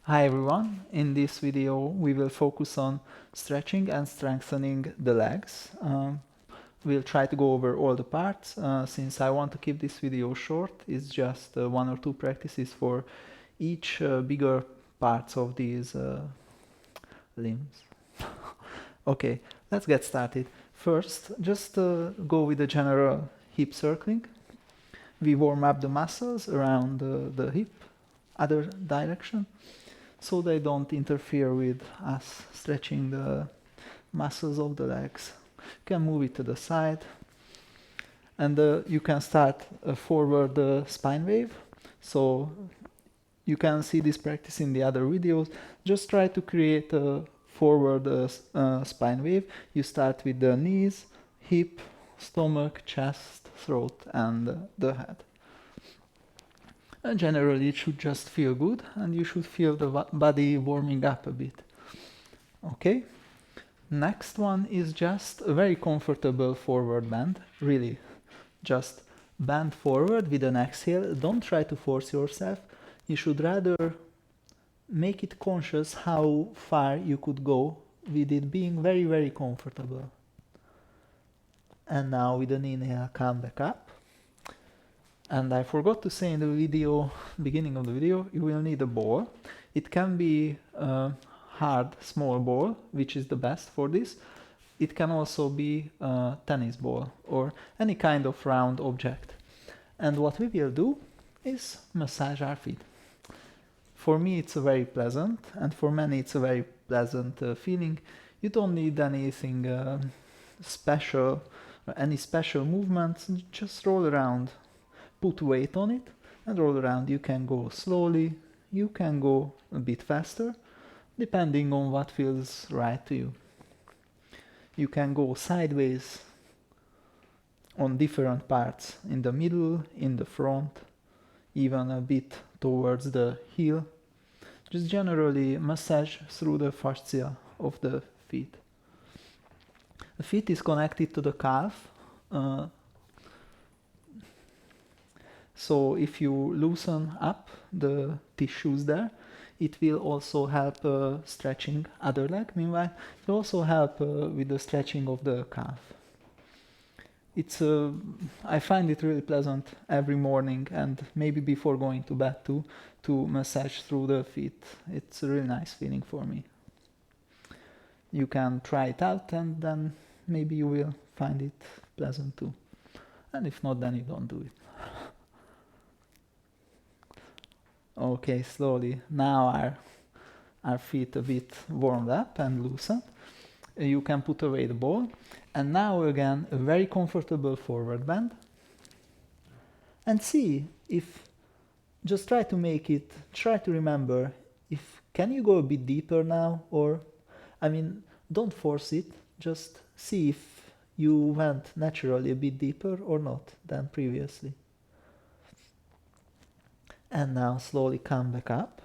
Hi everyone, in this video we will focus on stretching and strengthening the legs. We'll try to go over all the parts. Since I want to keep this video short, it's just one or two practices for each bigger parts of these limbs. Okay, let's get started. First, just go with the general hip circling. We warm up the muscles around the hip, other direction, so they don't interfere with us stretching the muscles of the legs. You can move it to the side, and you can start a forward spine wave. So you can see this practice in the other videos. Just try to create a forward spine wave. You start with the knees, hip, stomach, chest, throat, and the head. And generally it should just feel good, and you should feel the body warming up a bit. Okay? Next one is just a very comfortable forward bend. Really, just bend forward with an exhale. Don't try to force yourself. You should rather make it conscious how far you could go with it being very, very comfortable. And now with an inhale, come back up. And I forgot to say in the video, beginning of the video, you will need a ball. It can be a hard, small ball, which is the best for this. It can also be a tennis ball or any kind of round object. And what we will do is massage our feet. For me, it's a very pleasant, and for many, it's a very pleasant feeling. You don't need anything special, any special movements. Just roll around. Put weight on it and roll around. You can go slowly, you can go a bit faster, depending on what feels right to you. You can go sideways on different parts, in the middle, in the front, even a bit towards the heel. Just generally massage through the fascia of the feet. The feet is connected to the calf. So if you loosen up the tissues there, it will also help stretching other leg. Meanwhile, it will also help with the stretching of the calf. I find it really pleasant every morning and maybe before going to bed too, to massage through the feet. It's a really nice feeling for me. You can try it out and then maybe you will find it pleasant too. And if not, then you don't do it. Okay, slowly. Now our feet a bit warmed up and loosened. You can put away the ball. And now again, a very comfortable forward bend. And see if, just try to remember if, can you go a bit deeper now? Or, don't force it. Just see if you went naturally a bit deeper or not than previously. And now slowly come back up.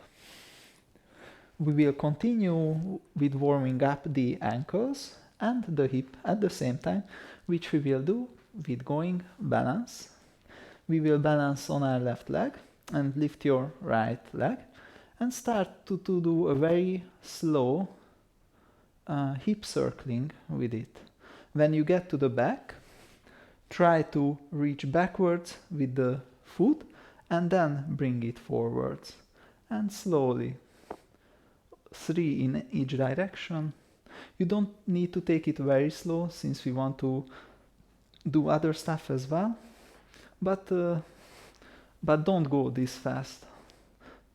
We will continue with warming up the ankles and the hip at the same time, which we will do with going balance. We will balance on our left leg and lift your right leg and start to do a very slow hip circling with it. When you get to the back, try to reach backwards with the foot and then bring it forwards and slowly, 3 in each direction. You don't need to take it very slow since we want to do other stuff as well, but don't go this fast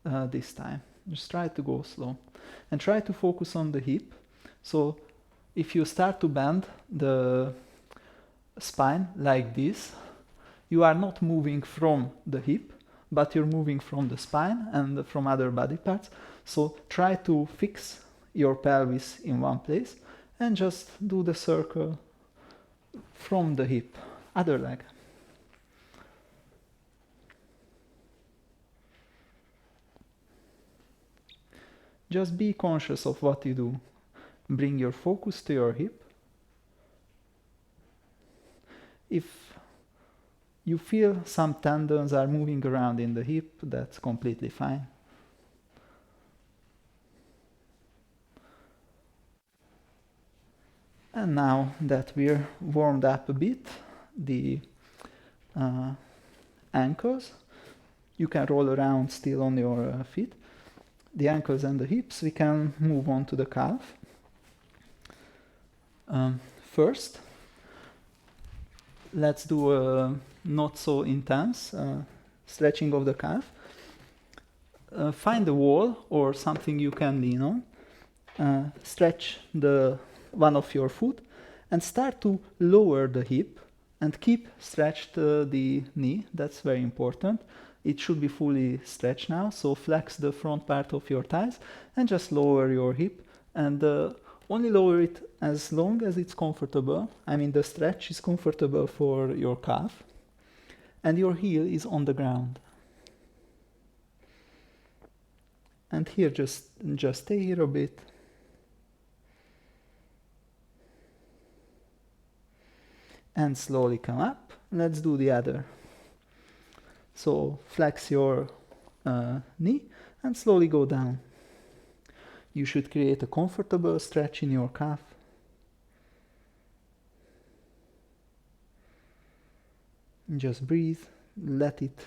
this time. Just try to go slow and try to focus on the hip. So if you start to bend the spine like this, you are not moving from the hip, but you're moving from the spine and from other body parts. So try to fix your pelvis in one place and just do the circle from the hip, other leg. Just be conscious of what you do. Bring your focus to your hip. If you feel some tendons are moving around in the hip, that's completely fine. And now that we're warmed up a bit, the ankles, you can roll around still on your feet. The ankles and the hips, we can move on to the calf. First, let's do a not so intense stretching of the calf. Find a wall or something you can lean on. Stretch the one of your foot and start to lower the hip and keep stretched the knee. That's very important. It should be fully stretched now, so flex the front part of your thighs and just lower your hip, and only lower it as long as it's comfortable. I mean, the stretch is comfortable for your calf and your heel is on the ground. And here just stay here a bit. And slowly come up. Let's do the other. So flex your knee and slowly go down. You should create a comfortable stretch in your calf. Just breathe, let it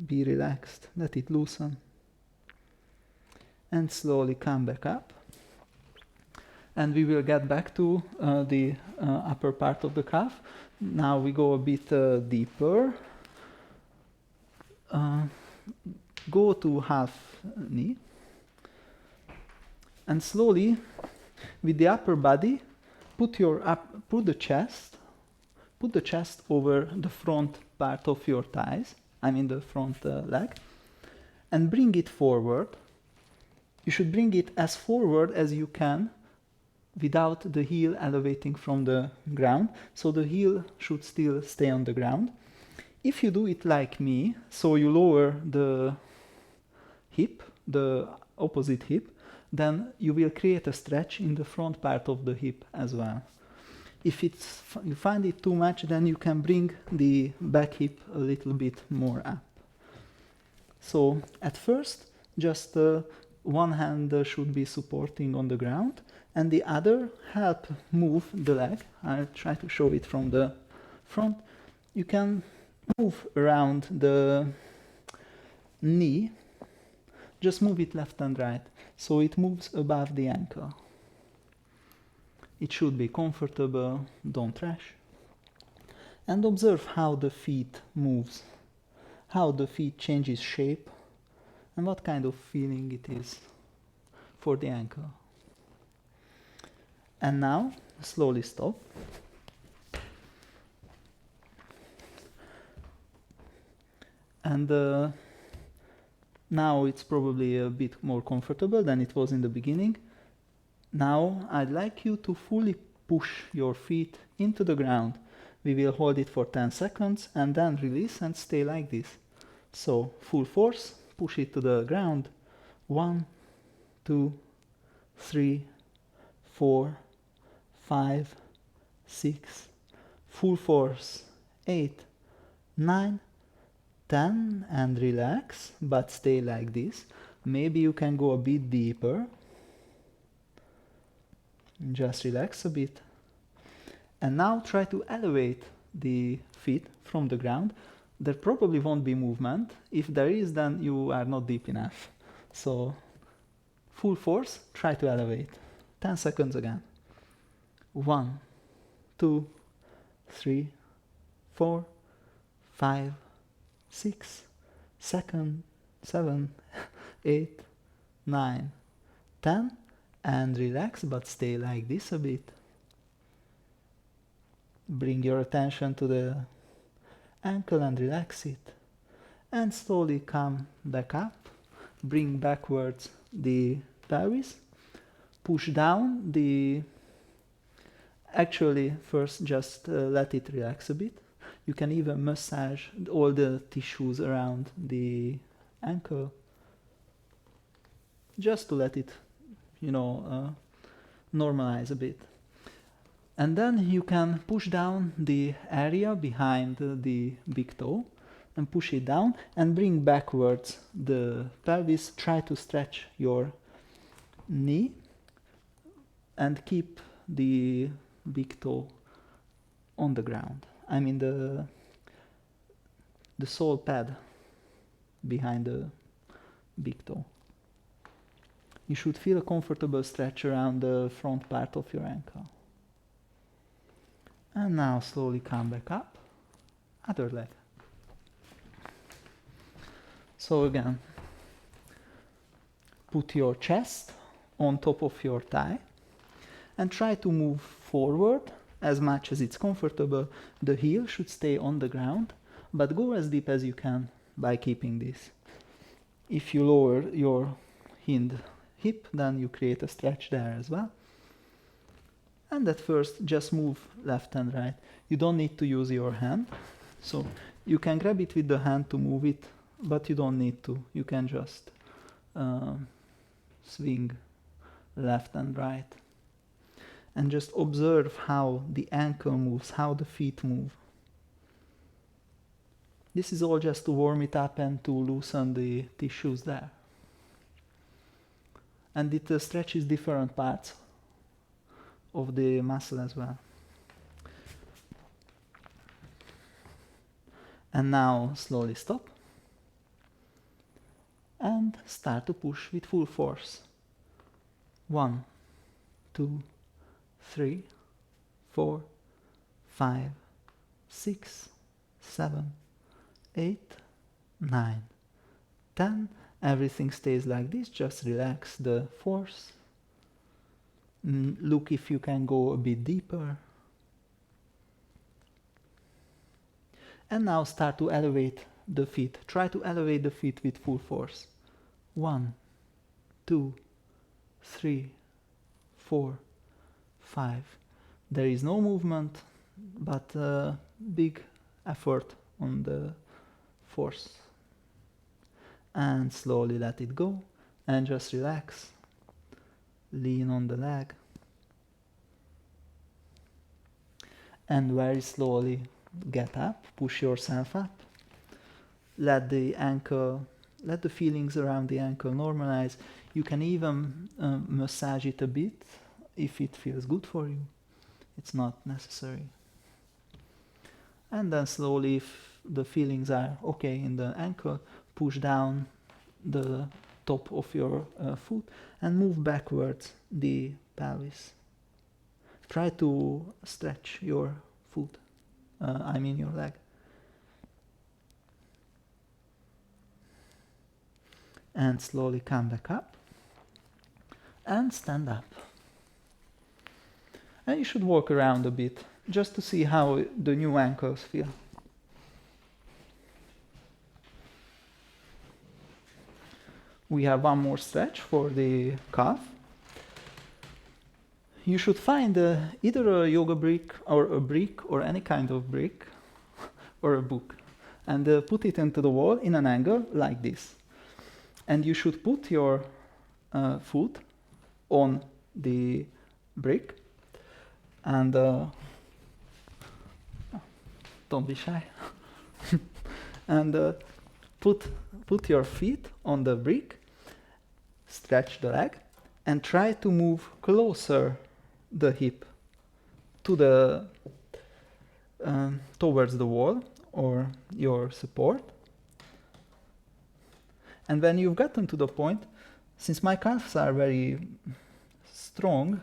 be relaxed, let it loosen. And slowly come back up. And we will get back to the upper part of the calf. Now we go a bit deeper. Go to half knee. And slowly, with the upper body, put the chest over the front part of your thighs. I mean the front leg. And bring it forward. You should bring it as forward as you can, without the heel elevating from the ground, so the heel should still stay on the ground. If you do it like me, so you lower the hip, the opposite hip, then you will create a stretch in the front part of the hip as well. If you find it too much, then you can bring the back hip a little bit more up. So at first, just one hand should be supporting on the ground, and the other help move the leg. I'll try to show it from the front. You can move around the knee, just move it left and right, so it moves above the ankle. It should be comfortable, don't rush. And observe how the feet moves, how the feet changes shape, and what kind of feeling it is for the ankle. And now, slowly stop. And now it's probably a bit more comfortable than it was in the beginning. Now I'd like you to fully push your feet into the ground. We will hold it for 10 seconds and then release and stay like this. So full force, push it to the ground. 1, 2, 3, 4, 5, 6, full force, 8, 9, 10, and relax, but stay like this. Maybe you can go a bit deeper. Just relax a bit. And now try to elevate the feet from the ground. There probably won't be movement. If there is, then you are not deep enough. So full force, try to elevate. 10 seconds again. 1, 2, 3, 4, 5, 6, 7, 8, 9, 10, and relax, but stay like this a bit. Bring your attention to the ankle and relax it. And slowly come back up. Bring backwards the pelvis. Push down the... Actually, first just let it relax a bit. You can even massage all the tissues around the ankle. Just to let it, normalize a bit. And then you can push down the area behind the big toe and push it down and bring backwards the pelvis. Try to stretch your knee and keep the big toe on the ground. I mean the sole pad behind the big toe. You should feel a comfortable stretch around the front part of your ankle. And now slowly come back up, other leg. So again, put your chest on top of your thigh and try to move forward as much as it's comfortable. The heel should stay on the ground, but go as deep as you can by keeping this. If you lower your hind hip, then you create a stretch there as well. And at first, just move left and right. You don't need to use your hand. So you can grab it with the hand to move it, but you don't need to. You can just swing left and right. And just observe how the ankle moves, how the feet move. This is all just to warm it up and to loosen the tissues there. And it stretches different parts of the muscle as well. And now slowly stop and start to push with full force. 1, 2, 3, 4, 5, 6, 7, 8, 9, 10. Everything stays like this, just relax the force. Look if you can go a bit deeper. And now start to elevate the feet. Try to elevate the feet with full force. 1, 2, 3, 4, 5. There is no movement, but big effort on the force. And slowly let it go and just relax. Lean on the leg. And very slowly get up, push yourself up. Let the feelings around the ankle normalize. You can even massage it a bit if it feels good for you. It's not necessary. And then slowly, if the feelings are okay in the ankle, push down the top of your foot and move backwards the pelvis. Try to stretch your foot, your leg. And slowly come back up and stand up. And you should walk around a bit just to see how the new ankles feel. We have one more stretch for the calf. You should find either a yoga brick or any kind of brick or a book and put it into the wall in an angle like this. And you should put your foot on the brick and don't be shy. And put your feet on the brick, stretch the leg, and try to move closer the hip to the towards the wall or your support. And when you've gotten to the point, since my calves are very strong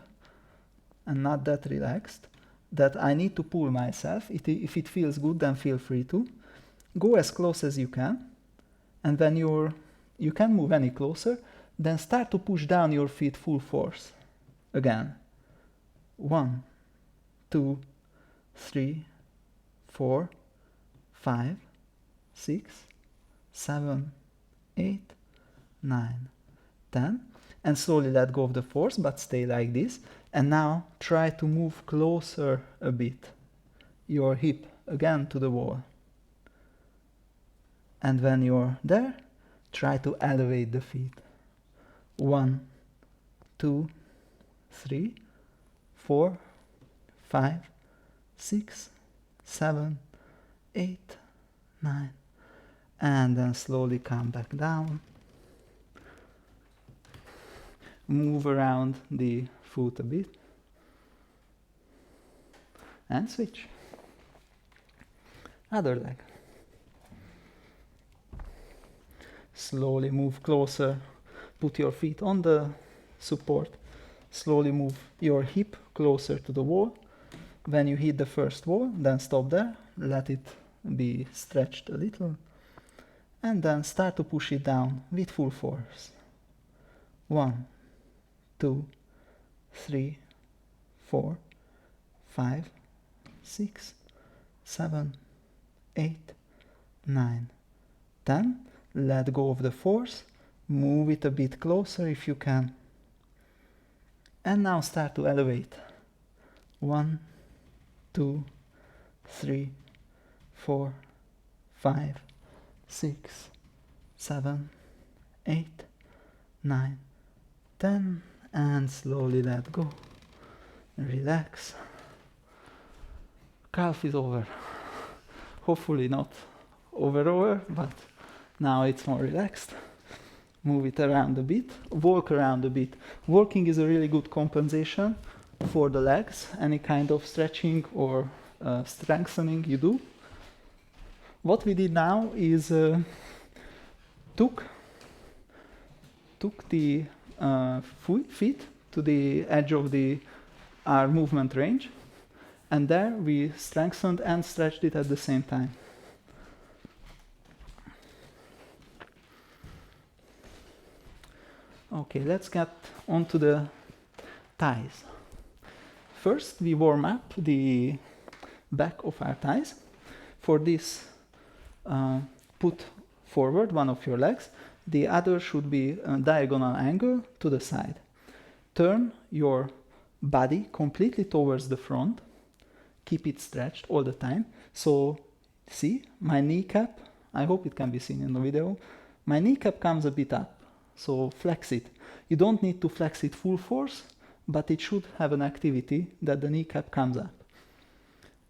and not that relaxed, that I need to pull myself. If it feels good, then feel free to. Go as close as you can. And when you can move any closer, then start to push down your feet full force. Again. 1, 2, 3, 4, 5, 6, 7, 8, 9, 10. And slowly let go of the force, but stay like this. And now try to move closer a bit. Your hip again to the wall. And when you're there, try to elevate the feet. 1, 2, 3, 4, 5, 6, 7, 8, 9. And then slowly come back down. Move around the foot a bit. and switch. Other leg. Slowly move closer, put your feet on the support, slowly move your hip closer to the wall. When you hit the first wall, then stop there, let it be stretched a little, and then start to push it down with full force. 1, 2, 3, 4, 5, 6, 7, 8, 9, 10. Let go of the force, move it a bit closer if you can. And now start to elevate. 1, 2, 3, 4, 5, 6, 7, 8, 9, 10, and slowly let go. Relax. Calf is over. Hopefully not over, but now it's more relaxed. Move it around a bit, walk around a bit. Walking is a really good compensation for the legs, any kind of stretching or strengthening you do. What we did now is took the feet to the edge of our movement range, and there we strengthened and stretched it at the same time. Okay, let's get onto the thighs. First, we warm up the back of our thighs. For this, put forward one of your legs. The other should be a diagonal angle to the side. Turn your body completely towards the front. Keep it stretched all the time. So, see, my kneecap, I hope it can be seen in the video, my kneecap comes a bit up. So flex it. You don't need to flex it full force, but it should have an activity that the kneecap comes up.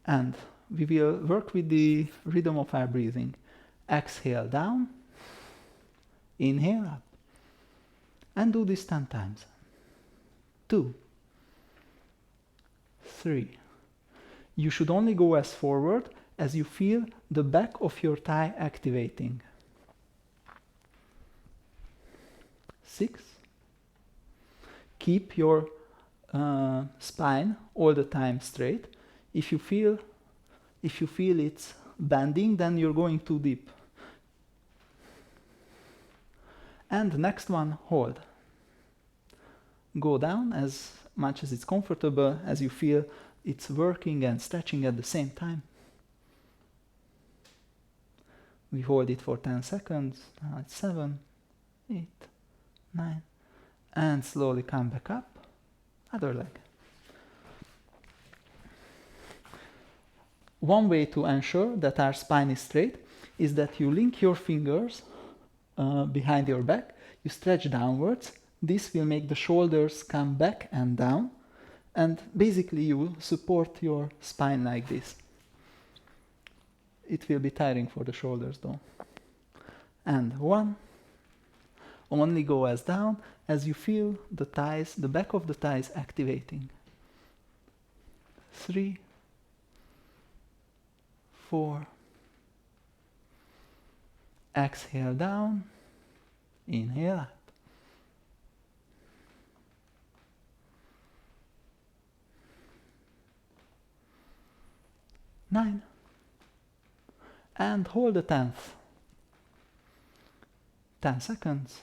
And we will work with the rhythm of our breathing. Exhale down, inhale up. And do this 10 times. 2, 3. You should only go as forward as you feel the back of your thigh activating. 6. Keep your spine all the time straight. If you feel it's bending, then you're going too deep. And the next one, hold. Go down as much as it's comfortable, as you feel it's working and stretching at the same time. We hold it for 10 seconds. Now it's 7, 8, 9, and slowly come back up. Other leg. One way to ensure that our spine is straight is that you link your fingers behind your back, you stretch downwards. This will make the shoulders come back and down, and basically you support your spine like this. It will be tiring for the shoulders though. And 1. Only go as down as you feel the thighs, the back of the thighs activating. 3, 4. Exhale down, inhale up. 9. And hold the 10th. 10 seconds.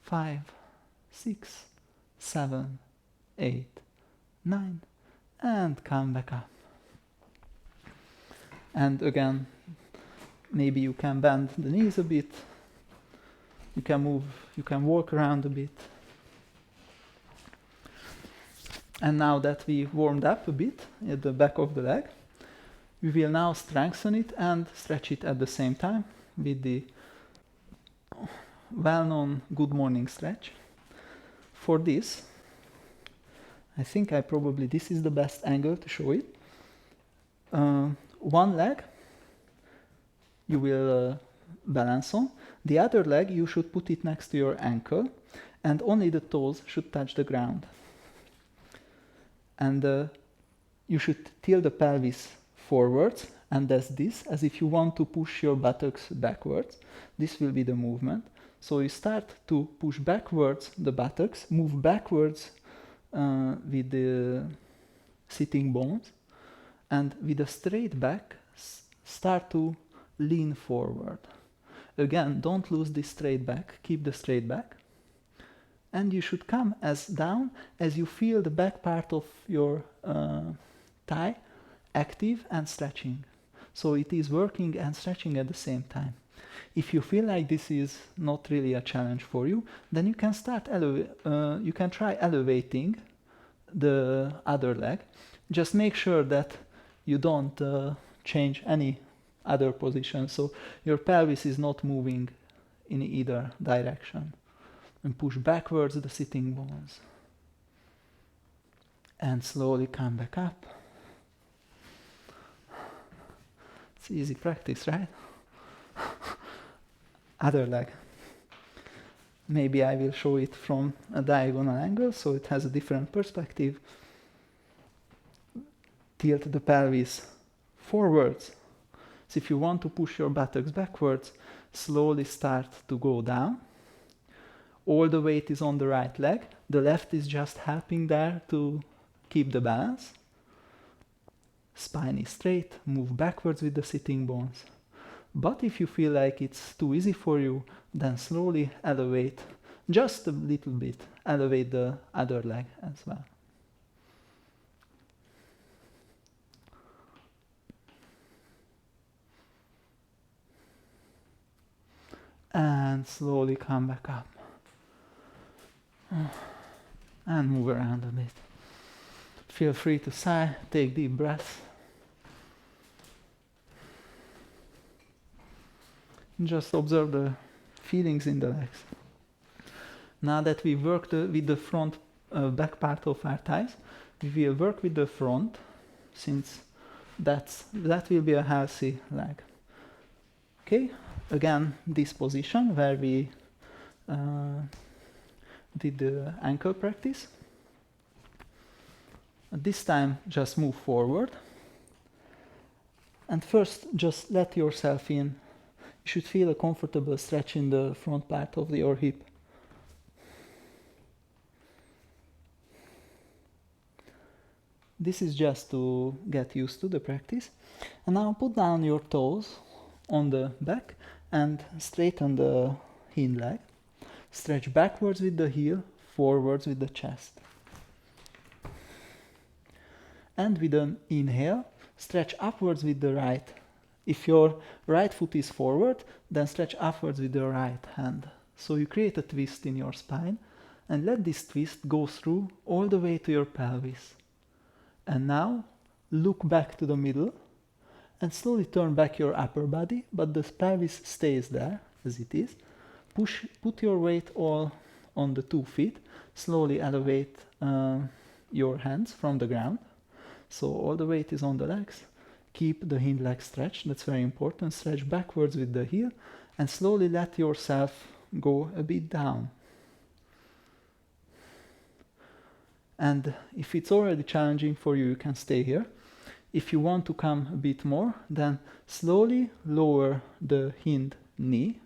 5, 6, 7, 8, 9, and come back up. And again, maybe you can bend the knees a bit. You can move, you can walk around a bit. And now that we warmed up a bit at the back of the leg, we will now strengthen it and stretch it at the same time with the well-known good morning stretch. For this, I think this is the best angle to show it. One leg you will balance on. The other leg you should put it next to your ankle, and only the toes should touch the ground. And you should tilt the pelvis forwards, and as this, as if you want to push your buttocks backwards. This will be the movement. So you start to push backwards the buttocks, move backwards with the sitting bones, and with a straight back, start to lean forward. Again, don't lose this straight back, keep the straight back. And you should come as down as you feel the back part of your thigh active and stretching. So it is working and stretching at the same time. If you feel like this is not really a challenge for you, then you can start you can try elevating the other leg. Just make sure that you don't change any other position, so your pelvis is not moving in either direction. And push backwards the sitting bones. And slowly come back up. It's easy practice, right? Other leg. Maybe I will show it from a diagonal angle, so it has a different perspective. Tilt the pelvis forwards. So if you want to push your buttocks backwards, slowly start to go down. All the weight is on the right leg. The left is just helping there to keep the balance. Spine is straight, move backwards with the sitting bones. But if you feel like it's too easy for you, then slowly elevate, just a little bit, elevate the other leg as well. And slowly come back up. And move around a bit. Feel free to sigh, take deep breaths. Just observe the feelings in the legs. Now that we worked with the front back part of our thighs, we will work with the front, since that will be a healthy leg. Okay, again, this position where we did the ankle practice. This time just move forward. And first just let yourself in. You should feel a comfortable stretch in the front part of your hip. This is just to get used to the practice. And now put down your toes on the back and straighten the hind leg. Stretch backwards with the heel, forwards with the chest. And with an inhale, stretch upwards with the right. If your right foot is forward, then stretch upwards with the right hand. So you create a twist in your spine, and let this twist go through all the way to your pelvis. And now, look back to the middle, and slowly turn back your upper body, but the pelvis stays there, as it is. Put your weight all on the 2 feet. Slowly elevate your hands from the ground. So all the weight is on the legs. Keep the hind leg stretched, that's very important. Stretch backwards with the heel, and slowly let yourself go a bit down. And if it's already challenging for you, you can stay here. If you want to come a bit more, then slowly lower the hind knee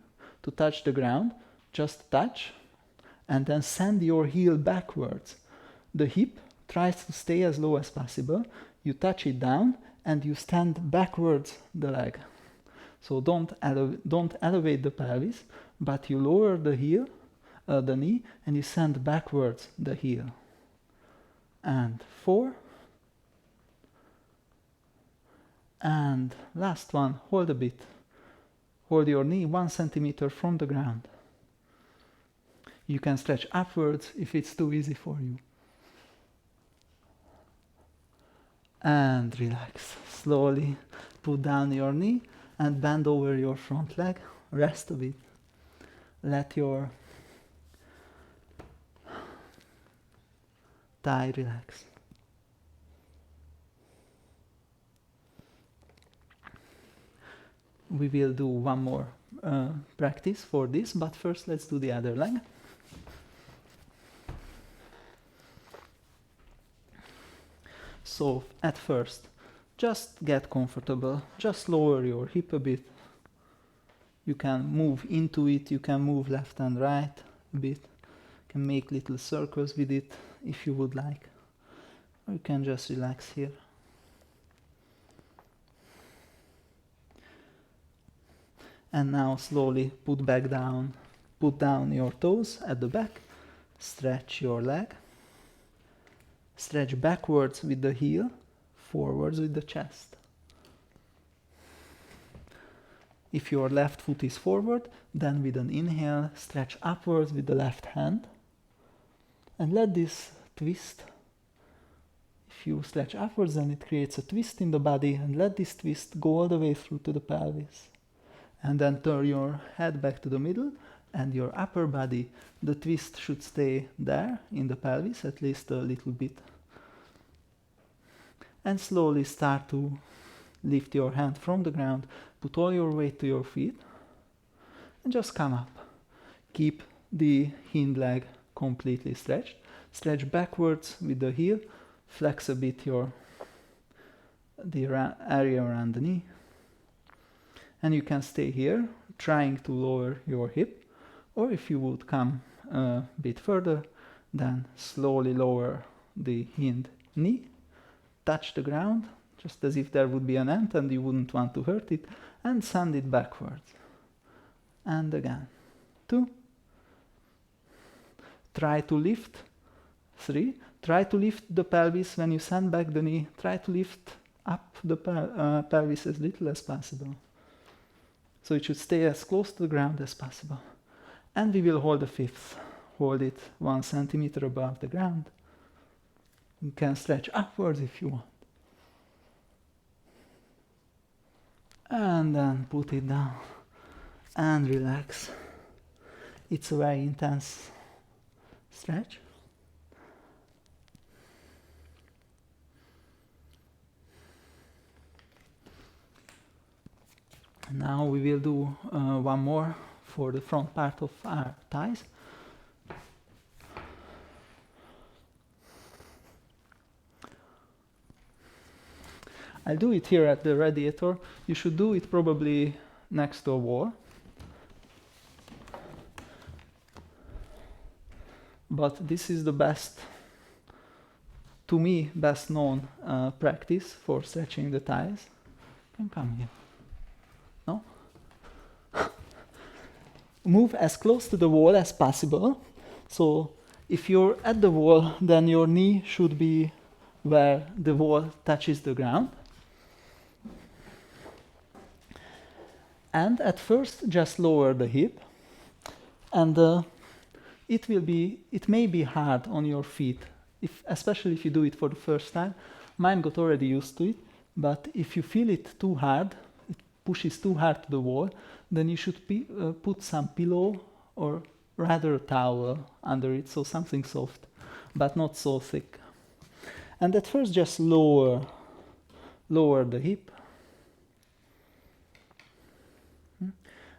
to touch the ground, just touch, and then send your heel backwards. The hip tries to stay as low as possible. You touch it down and you stand backwards the leg. So don't elevate the pelvis, but you lower the heel, the knee, and you send backwards the heel. And 4. And last one, hold a bit. Hold your knee 1 centimeter from the ground. You can stretch upwards if it's too easy for you. And relax. Slowly put down your knee and bend over your front leg. Rest a bit. Let your thigh relax. We will do one more practice for this, but first let's do the other leg. So at first, just get comfortable, just lower your hip a bit. You can move into it, you can move left and right a bit. You can make little circles with it if you would like. Or you can just relax here. And now slowly put down your toes at the back, stretch your leg, stretch backwards with the heel, forwards with the chest. If your left foot is forward, then with an inhale, stretch upwards with the left hand, and let this twist. If you stretch upwards, then it creates a twist in the body, and let this twist go all the way through to the pelvis. And then turn your head back to the middle, and your upper body, the twist should stay there in the pelvis, at least a little bit. And slowly start to lift your hand from the ground, put all your weight to your feet, and just come up. Keep the hind leg completely stretched. Stretch backwards with the heel, flex a bit the area around the knee. And you can stay here, trying to lower your hip, or if you would come a bit further, then slowly lower the hind knee, touch the ground, just as if there would be an ant and you wouldn't want to hurt it, and send it backwards. And again. 2. Try to lift. 3. Try to lift the pelvis when you send back the knee. Try to lift up the pelvis as little as possible. So it should stay as close to the ground as possible. And we will hold the 5th. Hold it 1 centimeter above the ground. You can stretch upwards if you want. And then put it down and relax. It's a very intense stretch. Now we will do one more for the front part of our thighs. I'll do it here at the radiator. You should do it probably next to a wall. But this is the best, to me, best known practice for stretching the thighs. You can come here. No? Move as close to the wall as possible. So if you're at the wall, then your knee should be where the wall touches the ground. And at first, just lower the hip. And it may be hard on your feet, especially if you do it for the first time. Mine got already used to it, but if you feel it too hard, it pushes too hard to the wall, then you should put some pillow or rather a towel under it, so something soft, but not so thick. And at first, just lower the hip.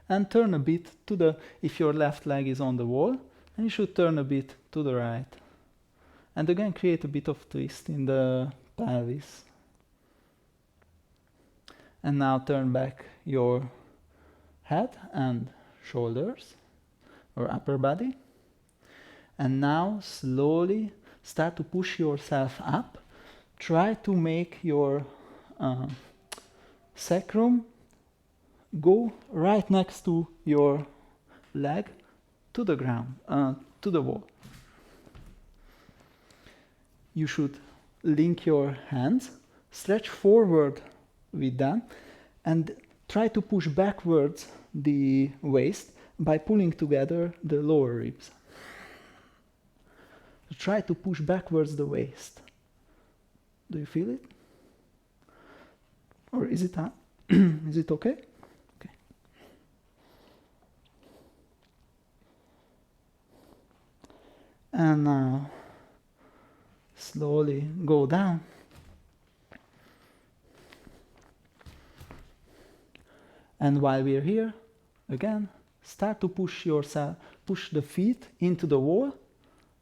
And turn a bit if your left leg is on the wall, and you should turn a bit to the right. And again, create a bit of twist in the pelvis. And now turn back your head and shoulders, or upper body. And now slowly start to push yourself up. Try to make your sacrum go right next to your leg, to the ground, to the wall. You should link your hands, stretch forward with them, and try to push backwards the waist by pulling together the lower ribs. Try to push backwards the waist. Do you feel it? Or is it okay? And now slowly go down. And while we're here, again, start to push the feet into the wall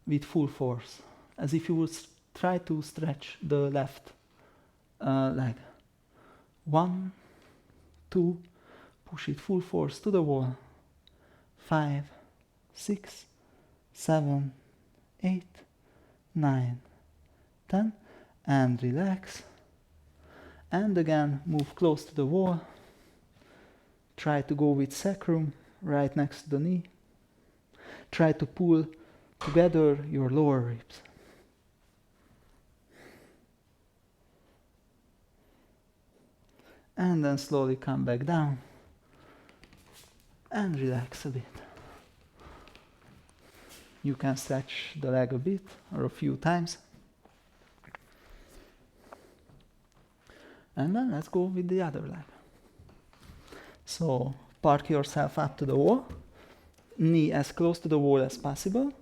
with full force, as if you would try to stretch the left leg. 1, 2, push it full force to the wall. 5, 6, 7, 8, 9, 10, and relax. And again, move close to the wall. Try to go with sacrum right next to the knee. Try to pull together your lower ribs. And then slowly come back down and relax a bit. You can stretch the leg a bit or a few times. And then let's go with the other leg. So park yourself up to the wall, knee as close to the wall as possible.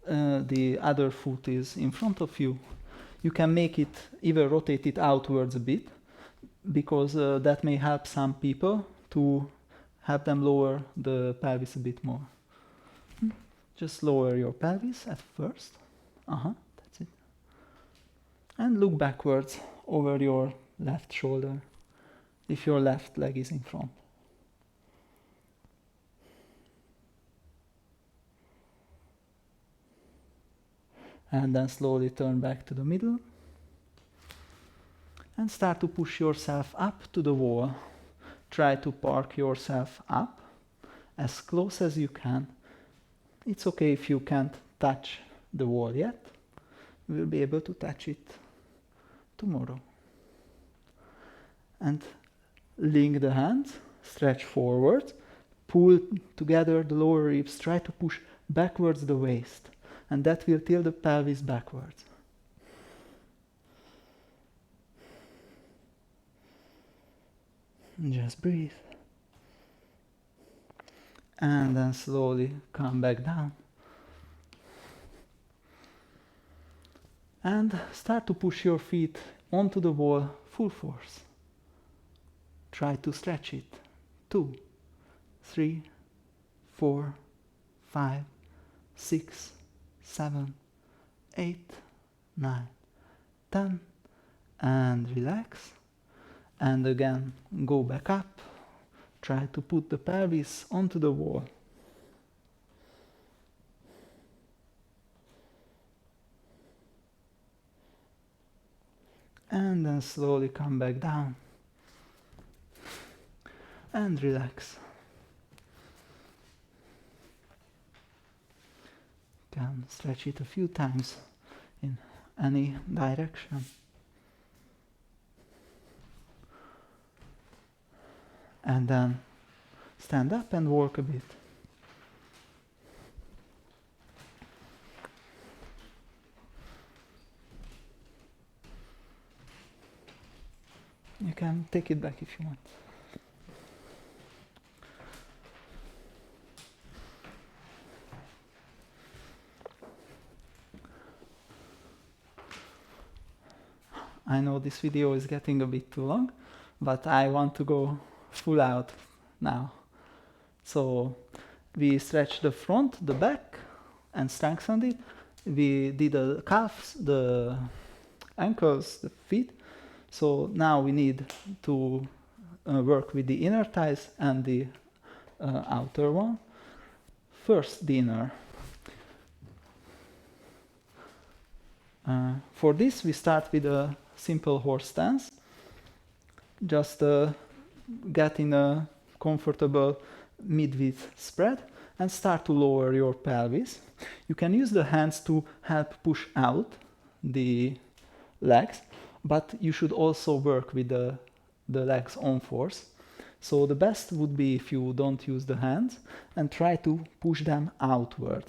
The other foot is in front of you. You can make it, even rotate it outwards a bit, because that may help some people to help them lower the pelvis a bit more. Just lower your pelvis at first. That's it. And look backwards over your left shoulder, if your left leg is in front. And then slowly turn back to the middle. And start to push yourself up to the wall. Try to park yourself up as close as you can. It's okay if you can't touch the wall yet. We'll be able to touch it tomorrow. And link the hands, stretch forward, pull together the lower ribs, try to push backwards the waist, and that will tilt the pelvis backwards. Just breathe. And then slowly come back down. And start to push your feet onto the wall full force. Try to stretch it. 2, 3, 4, 5, 6, 7, 8, 9, 10. And relax. And again, go back up. Try to put the pelvis onto the wall. And then slowly come back down. And relax. Can stretch it a few times in any direction. And then stand up and walk a bit. You can take it back if you want. I know this video is getting a bit too long, but I want to go full out now. So we stretched the front, the back, and strengthened it. We did the calves, the ankles, the feet. So now we need to work with the inner thighs and the outer one. First, the inner. For this, we start with a simple horse stance. Just get in a comfortable mid-width spread and start to lower your pelvis. You can use the hands to help push out the legs, but you should also work with the legs on force. So the best would be if you don't use the hands and try to push them outward.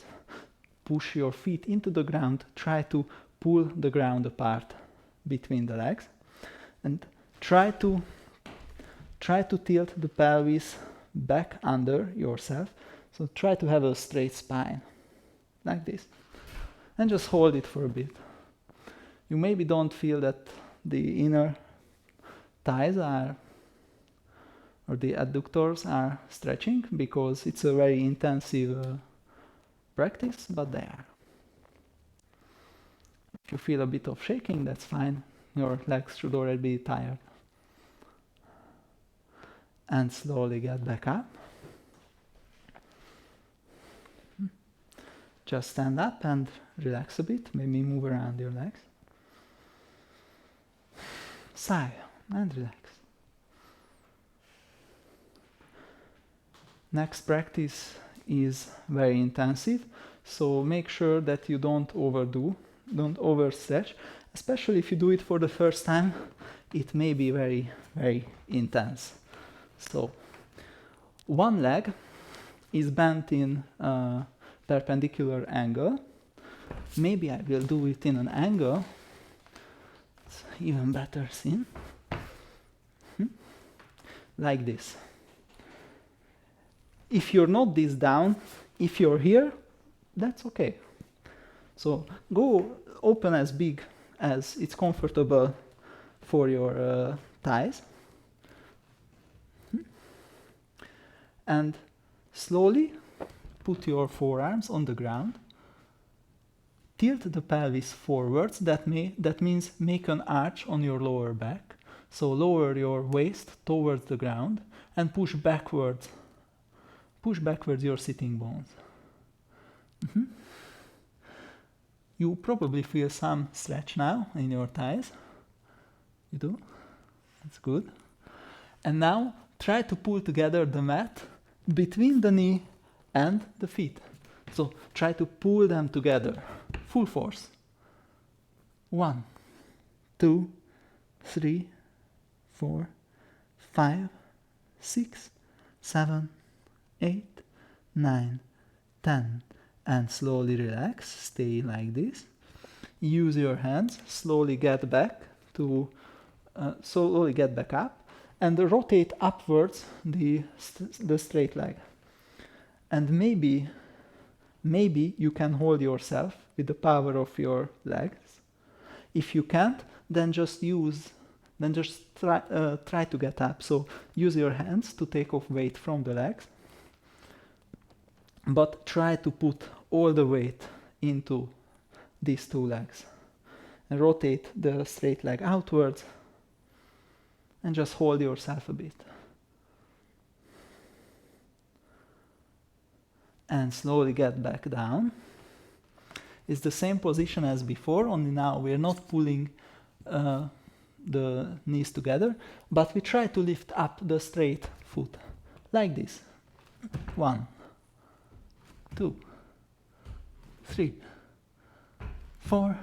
Push your feet into the ground, try to pull the ground apart between the legs, and try to tilt the pelvis back under yourself. So try to have a straight spine, like this. And just hold it for a bit. You maybe don't feel that the inner thighs are, or the adductors are stretching, because it's a very intensive practice, but they are. If you feel a bit of shaking, that's fine. Your legs should already be tired. And slowly get back up. Just stand up and relax a bit. Maybe move around your legs. Sigh and relax. Next practice is very intensive, so make sure that you don't overstretch. Especially if you do it for the first time, it may be very, very intense. So, one leg is bent in a perpendicular angle. Maybe I will do it in an angle. It's even better seen. Like this. If you're not this down, if you're here, that's okay. So go open as big as it's comfortable for your thighs. And slowly put your forearms on the ground. Tilt the pelvis forwards. That means make an arch on your lower back. So lower your waist towards the ground and push backwards. Push backwards your sitting bones. You probably feel some stretch now in your thighs. You do? That's good. And now try to pull together the mat between the knee and the feet. So try to pull them together. Full force. 1, 2, 3, 4, 5, 6, 7, 8, 9, 10. And slowly relax. Stay like this. Use your hands. Slowly get back up and rotate upwards the straight leg. And maybe you can hold yourself with the power of your legs. If you can't, then just try to get up. So use your hands to take off weight from the legs, but try to put all the weight into these two legs and rotate the straight leg outwards and just hold yourself a bit. And slowly get back down. It's the same position as before, only now we're not pulling the knees together, but we try to lift up the straight foot, like this. 1, 2, 3, 4,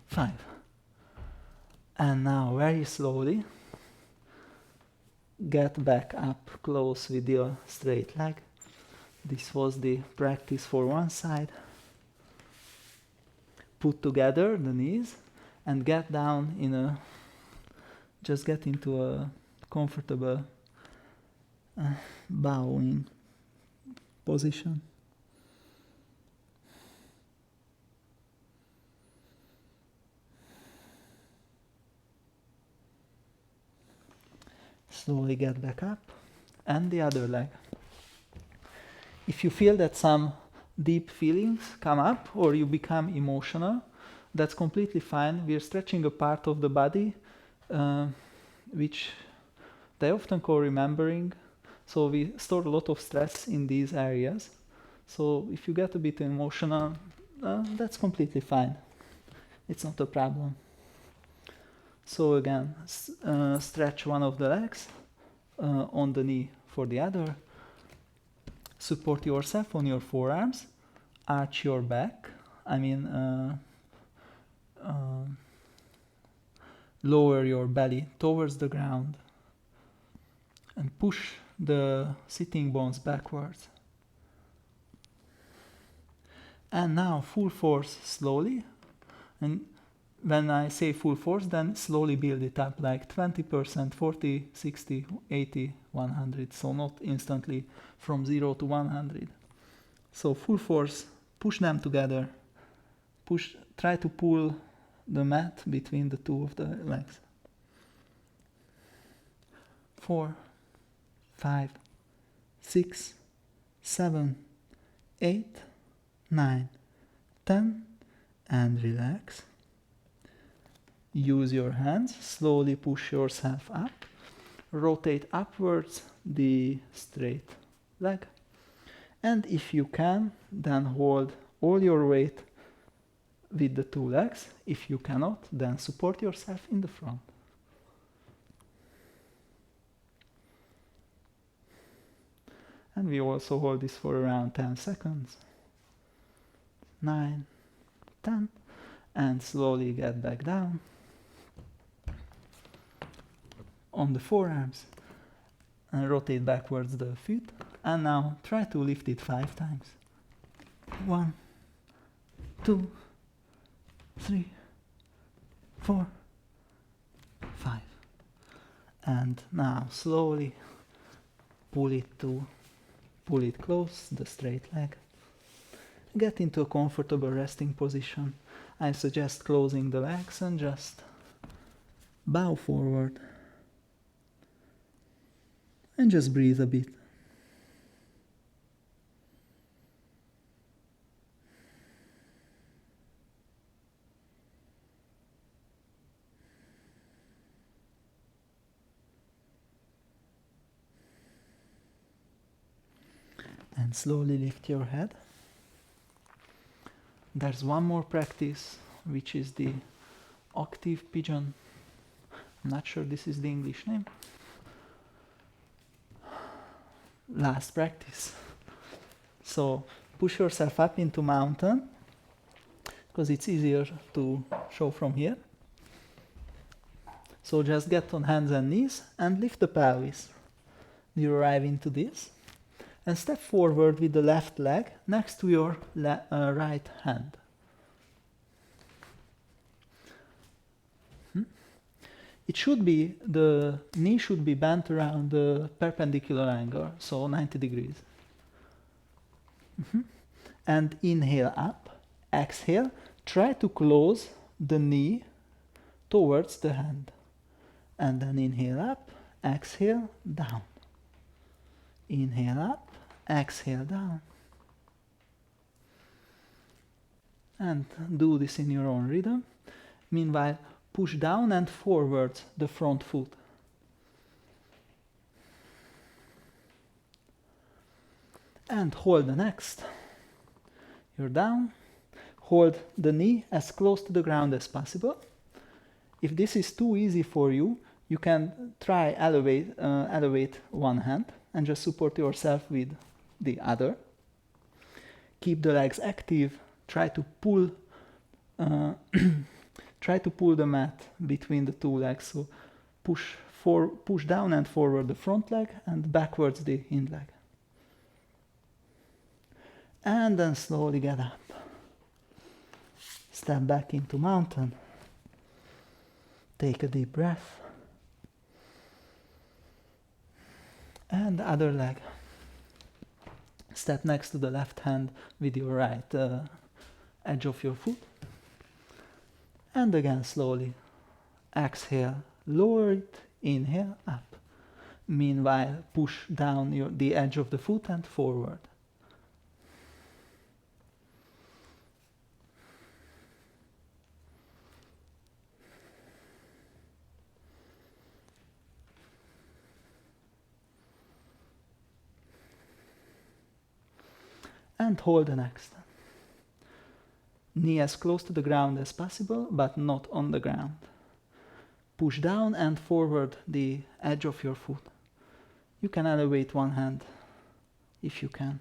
5. And now very slowly get back up close with your straight leg. This was the practice for one side. Put together the knees and get down just get into a comfortable bowing position. Slowly get back up and the other leg. If you feel that some deep feelings come up or you become emotional, that's completely fine. We're stretching a part of the body which they often call remembering. So we store a lot of stress in these areas. So if you get a bit emotional, that's completely fine. It's not a problem. So again, stretch one of the legs on the knee for the other. Support yourself on your forearms. Arch your back. Lower your belly towards the ground and push the sitting bones backwards. And now full force slowly. And when I say full force, then slowly build it up, like 20%, 40, 60, 80, 100. So not instantly from 0 to 100. So full force, push them together. Try to pull the mat between the two of the legs. 4, 5, 6, 7, 8, 9, 10, and relax. Use your hands, slowly push yourself up. Rotate upwards the straight leg. And if you can, then hold all your weight with the two legs. If you cannot, then support yourself in the front. And we also hold this for around 10 seconds. 9, 10, and slowly get back down on the forearms and rotate backwards the feet. And now try to lift it 5 times. 1, 2, 3, 4, 5. And now slowly pull it close, the straight leg. Get into a comfortable resting position. I suggest closing the legs and just bow forward. And just breathe a bit. And slowly lift your head. There's one more practice, which is the octave pigeon. I'm not sure this is the English name. Last practice. So push yourself up into mountain, because it's easier to show from here. So just get on hands and knees and lift the pelvis. You arrive into this. And step forward with the left leg next to your right hand. It should be, the knee should be bent around the perpendicular angle, so 90 degrees. And inhale up, exhale, try to close the knee towards the hand. And then inhale up, exhale, down. Inhale up, exhale down. And do this in your own rhythm. Meanwhile, push down and forward the front foot. And hold the next. You're down. Hold the knee as close to the ground as possible. If this is too easy for you, you can try elevate one hand and just support yourself with the other. Keep the legs active. Try to pull the mat between the two legs. So push down and forward the front leg and backwards the hind leg. And then slowly get up. Step back into mountain. Take a deep breath. And the other leg. Step next to the left hand with your right edge of your foot. And again slowly exhale, lower it, inhale, up. Meanwhile, push down the edge of the foot and forward. And hold the next. Knee as close to the ground as possible, but not on the ground. Push down and forward the edge of your foot. You can elevate one hand if you can.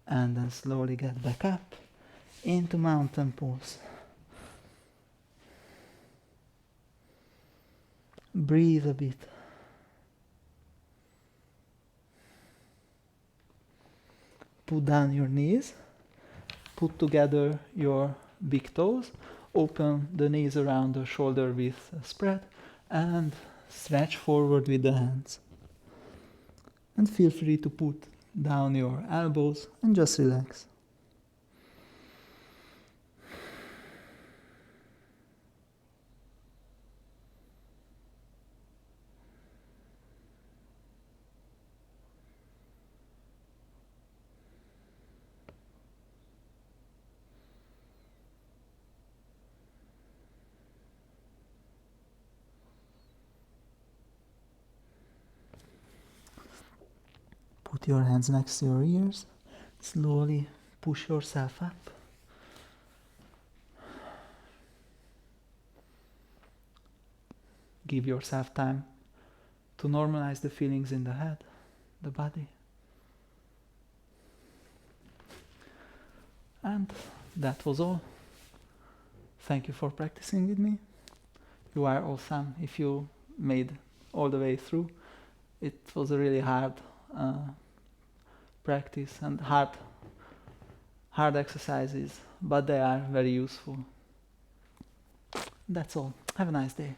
And then slowly get back up into mountain pose. Breathe a bit. Put down your knees, put together your big toes, open the knees around the shoulder width spread, and stretch forward with the hands. And feel free to put down your elbows and just relax. Put your hands next to your ears. Slowly push yourself up. Give yourself time to normalize the feelings in the head, the body. And that was all. Thank you for practicing with me. You are awesome if you made all the way through. It was a really hard practice and hard exercises, but they are very useful. That's all. Have a nice day.